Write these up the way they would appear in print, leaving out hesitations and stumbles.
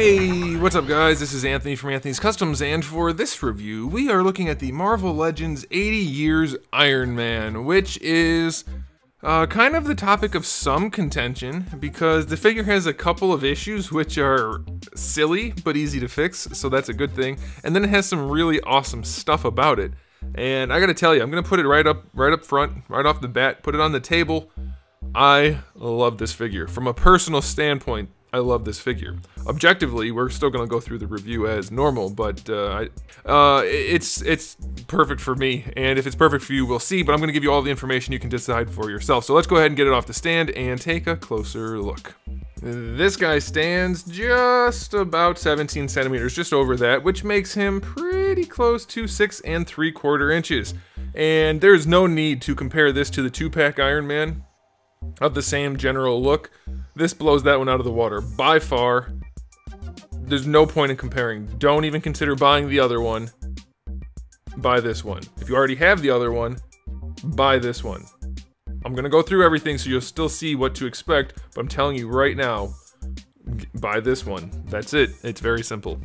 Hey, what's up guys? This is Anthony from Anthony's Customs, and for this review, we are looking at the Marvel Legends 80 Years Iron Man, which is kind of the topic of some contention, because the figure has a couple of issues which are silly, but easy to fix, so that's a good thing, and then it has some really awesome stuff about it. And I gotta tell you, I'm gonna put it right up front, right off the bat, put it on the table. I love this figure. From a personal standpoint, I love this figure. Objectively, we're still gonna go through the review as normal, but it's perfect for me, and if it's perfect for you, we'll see, but I'm gonna give you all the information you can decide for yourself. So let's go ahead and get it off the stand and take a closer look. This guy stands just about 17 centimeters, just over that, which makes him pretty close to 6 3/4 inches. And there's no need to compare this to the 2-pack Iron Man of the same general look. This blows that one out of the water. By far, there's no point in comparing. Don't even consider buying the other one. Buy this one. If you already have the other one, buy this one. I'm gonna go through everything so you'll still see what to expect, but I'm telling you right now, buy this one. That's it. It's very simple.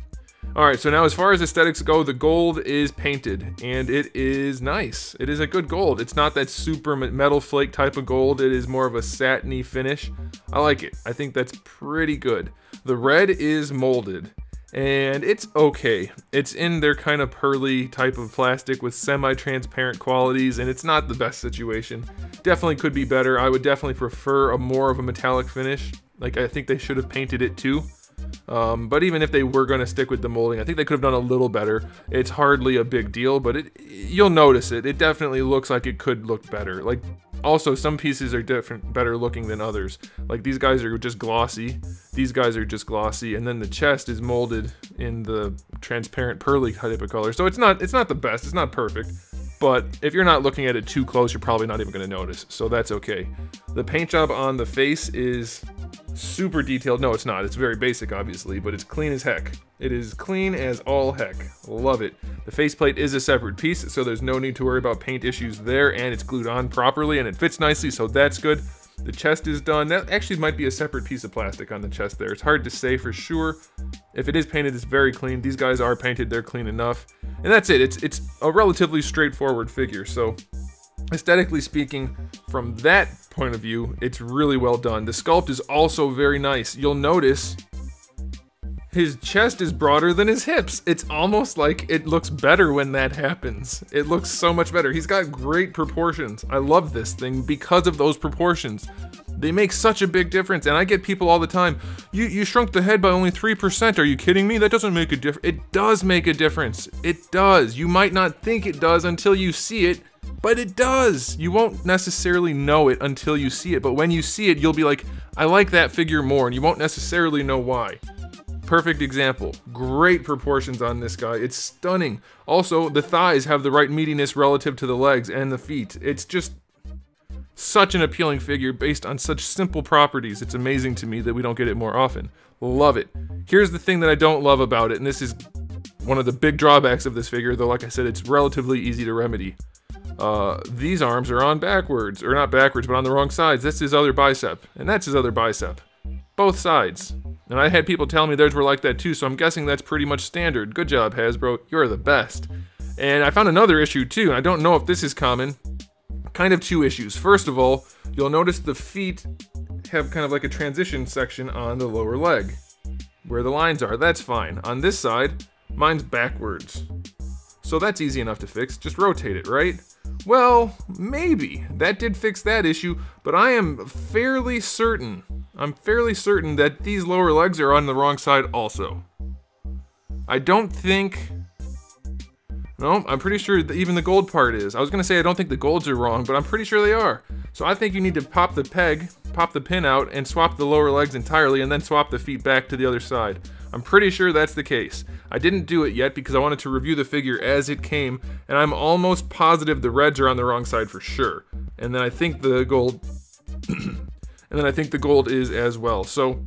Alright, so now as far as aesthetics go, the gold is painted, and it is nice. It is a good gold. It's not that super metal flake type of gold. It is more of a satiny finish. I like it. I think that's pretty good. The red is molded, and it's okay. It's in their kind of pearly type of plastic with semi-transparent qualities, and it's not the best situation. Definitely could be better. I would definitely prefer a more of a metallic finish. Like, I think they should have painted it too. But even if they were going to stick with the molding, I think they could have done a little better. It's hardly a big deal, but you'll notice it. It definitely looks like it could look better. Like, also, some pieces are better looking than others. Like, these guys are just glossy. These guys are just glossy, and then the chest is molded in the transparent pearly type of color. So it's not the best. It's not perfect. But if you're not looking at it too close, you're probably not even going to notice. So that's okay. The paint job on the face is super detailed. No, it's not. It's very basic, obviously, but it's clean as heck. It is clean as all heck. Love it. The faceplate is a separate piece, so there's no need to worry about paint issues there, and it's glued on properly, and it fits nicely, so that's good. The chest is done. That actually might be a separate piece of plastic on the chest there. It's hard to say for sure. If it is painted, it's very clean. These guys are painted. They're clean enough. And that's it. It's a relatively straightforward figure, so aesthetically speaking, from that point of view, it's really well done. The sculpt is also very nice. You'll notice his chest is broader than his hips. It's almost like it looks better when that happens. It looks so much better. He's got great proportions. I love this thing because of those proportions. They make such a big difference, and I get people all the time, you shrunk the head by only 3%, are you kidding me? That doesn't make a difference. It does make a difference. It does. You might not think it does until you see it, but it does. You won't necessarily know it until you see it, but when you see it, you'll be like, I like that figure more, and you won't necessarily know why. Perfect example. Great proportions on this guy. It's stunning. Also, the thighs have the right meatiness relative to the legs and the feet. It's just such an appealing figure based on such simple properties. It's amazing to me that we don't get it more often. Love it. Here's the thing that I don't love about it, and this is one of the big drawbacks of this figure, though like I said, it's relatively easy to remedy. These arms are on backwards, or not backwards, but on the wrong sides. That's his other bicep, and that's his other bicep. Both sides. And I had people tell me theirs were like that too, so I'm guessing that's pretty much standard. Good job, Hasbro. You're the best. And I found another issue too, and I don't know if this is common. Kind of two issues. First of all, you'll notice the feet have kind of like a transition section on the lower leg, where the lines are. That's fine. On this side, mine's backwards. So that's easy enough to fix. Just rotate it, right? Well, maybe. That did fix that issue, but I am fairly certain that these lower legs are on the wrong side also. I don't think... No, I'm pretty sure that even the gold part is. I was gonna say I don't think the golds are wrong, but I'm pretty sure they are. So I think you need to pop the peg, pop the pin out, and swap the lower legs entirely, and then swap the feet back to the other side. I'm pretty sure that's the case. I didn't do it yet because I wanted to review the figure as it came, and I'm almost positive the reds are on the wrong side for sure. And then I think the gold... and then I think the gold is as well. So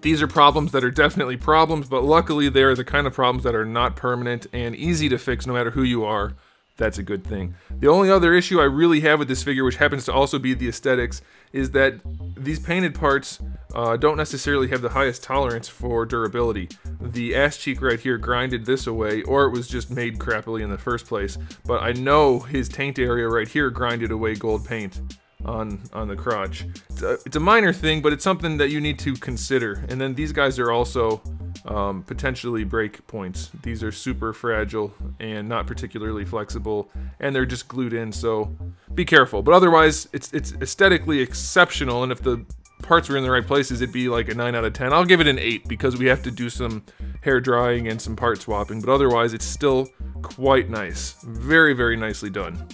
these are problems that are definitely problems, but luckily they're the kind of problems that are not permanent and easy to fix no matter who you are. that's a good thing. The only other issue I really have with this figure, which happens to also be the aesthetics, is that these painted parts don't necessarily have the highest tolerance for durability. The ass cheek right here grinded this away, or it was just made crappily in the first place. But I know his taint area right here grinded away gold paint on the crotch. It's a minor thing, but it's something that you need to consider. And then these guys are also potentially break points. These are super fragile and not particularly flexible, and they're just glued in, so be careful. But otherwise, it's aesthetically exceptional, and if the parts were in the right places, it'd be like a 9 out of 10. I'll give it an 8 because we have to do some hair drying and some part swapping, but otherwise it's still quite nice. Very, very nicely done.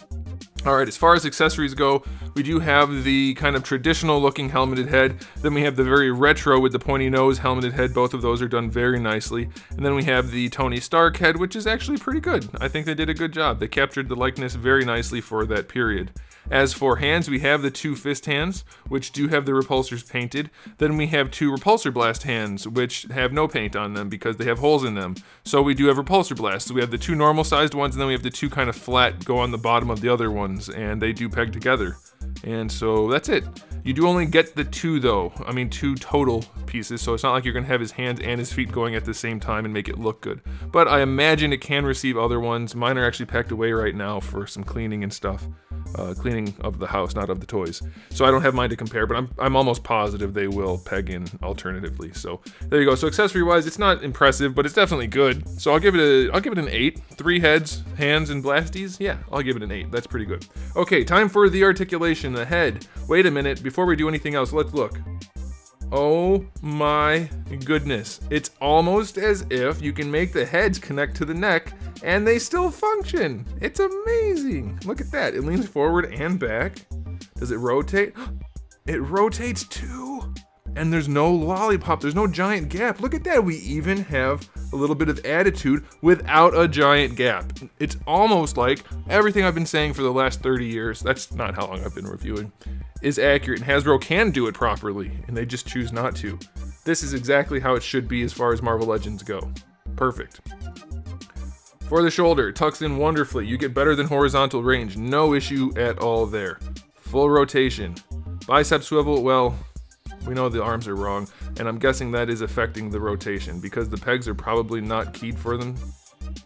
Alright, as far as accessories go, we do have the kind of traditional looking helmeted head, then we have the very retro with the pointy nose helmeted head. Both of those are done very nicely, and then we have the Tony Stark head, which is actually pretty good. I think they did a good job. They captured the likeness very nicely for that period. As for hands, we have the 2 fist hands, which do have the repulsors painted. Then we have 2 repulsor blast hands, which have no paint on them because they have holes in them. So we do have repulsor blasts. So we have the 2 normal sized ones, and then we have the 2 kind of flat go on the bottom of the other ones, and they do peg together. And so that's it. You do only get the 2 though, I mean 2 total pieces, so it's not like you're gonna have his hands and his feet going at the same time and make it look good. But I imagine it can receive other ones. Mine are actually packed away right now for some cleaning and stuff. Cleaning of the house, not of the toys. So I don't have mine to compare, but I'm almost positive they will peg in alternatively. So there you go. So accessory wise, it's not impressive, but it's definitely good. So I'll give it an 8. 3 heads, hands, and blasties. Yeah, I'll give it an 8. That's pretty good. Okay, time for the articulation, the head. Wait a minute, before we do anything else, let's look. Oh my goodness. It's almost as if you can make the heads connect to the neck and they still function. It's amazing. Look at that. It leans forward and back. Does it rotate? It rotates too. And there's no lollipop. There's no giant gap. Look at that. We even have a little bit of attitude without a giant gap. It's almost like everything I've been saying for the last 30 years, that's not how long I've been reviewing, is accurate, and Hasbro can do it properly, and they just choose not to. This is exactly how it should be as far as Marvel Legends go. Perfect. For the shoulder, it tucks in wonderfully. You get better than horizontal range. No issue at all there. Full rotation. Bicep swivel, well, we know the arms are wrong, and I'm guessing that is affecting the rotation because the pegs are probably not keyed for them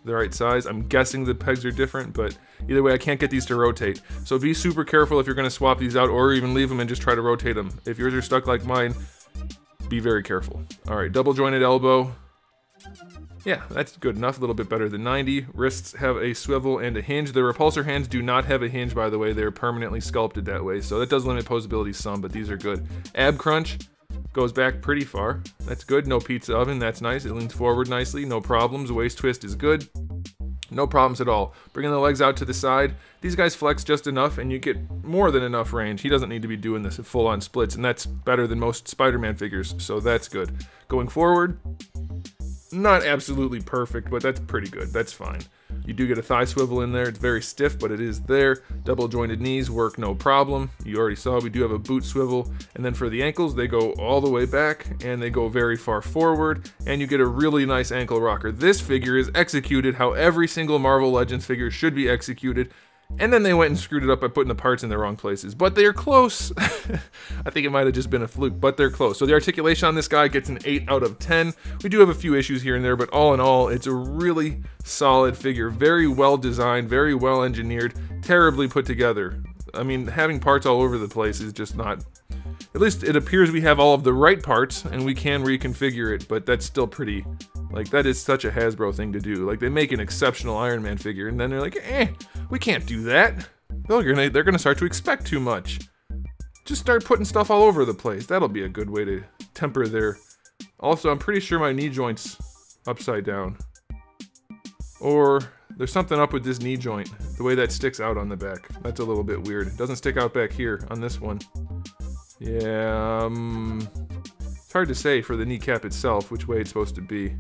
the right size. I'm guessing the pegs are different, but either way, I can't get these to rotate. So be super careful if you're going to swap these out or even leave them and just try to rotate them. If yours are stuck like mine, be very careful. All right, double jointed elbow. Yeah, that's good enough, a little bit better than 90. Wrists have a swivel and a hinge. The repulsor hands do not have a hinge, by the way. They're permanently sculpted that way, so that does limit posability some, but these are good. Ab crunch goes back pretty far. That's good. No pizza oven, that's nice. It leans forward nicely, no problems. Waist twist is good. No problems at all. Bringing the legs out to the side. These guys flex just enough, and you get more than enough range. He doesn't need to be doing this full-on splits, and that's better than most Spider-Man figures, so that's good. Going forward, not absolutely perfect, but that's pretty good. That's fine. You do get a thigh swivel in there. It's very stiff, but it is there. Double jointed knees work no problem. You already saw we do have a boot swivel. And then for the ankles, they go all the way back and they go very far forward, and you get a really nice ankle rocker. This figure is executed how every single Marvel Legends figure should be executed. And then they went and screwed it up by putting the parts in the wrong places. But they're close. I think it might have just been a fluke, but they're close. So the articulation on this guy gets an 8 out of 10. We do have a few issues here and there, but all in all, it's a really solid figure. Very well designed, very well engineered, terribly put together. I mean, having parts all over the place is just not... At least it appears we have all of the right parts and we can reconfigure it, but that's still pretty... Like, that is such a Hasbro thing to do. Like, they make an exceptional Iron Man figure, and then they're like, we can't do that. They're gonna start to expect too much. Just start putting stuff all over the place. That'll be a good way to temper their... Also, I'm pretty sure my knee joint's upside down. Or there's something up with this knee joint. The way that sticks out on the back. That's a little bit weird. It doesn't stick out back here on this one. Yeah, it's hard to say for the kneecap itself which way it's supposed to be.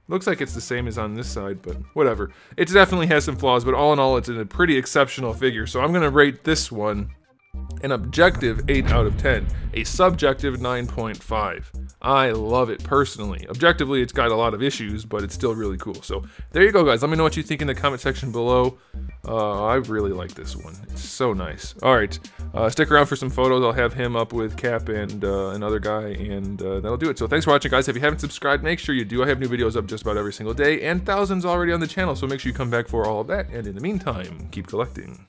Looks like it's the same as on this side, but whatever. It definitely has some flaws, but all in all, it's a pretty exceptional figure. So I'm going to rate this one an objective 8 out of 10, a subjective 9.5. I love it personally. Objectively, it's got a lot of issues, but it's still really cool. So there you go, guys. Let me know what you think in the comment section below. I really like this one. It's so nice. All right, stick around for some photos. I'll have him up with Cap and another guy, and that'll do it. So thanks for watching, guys. If you haven't subscribed, make sure you do. I have new videos up just about every single day, and thousands already on the channel, so make sure you come back for all of that. And in the meantime, keep collecting.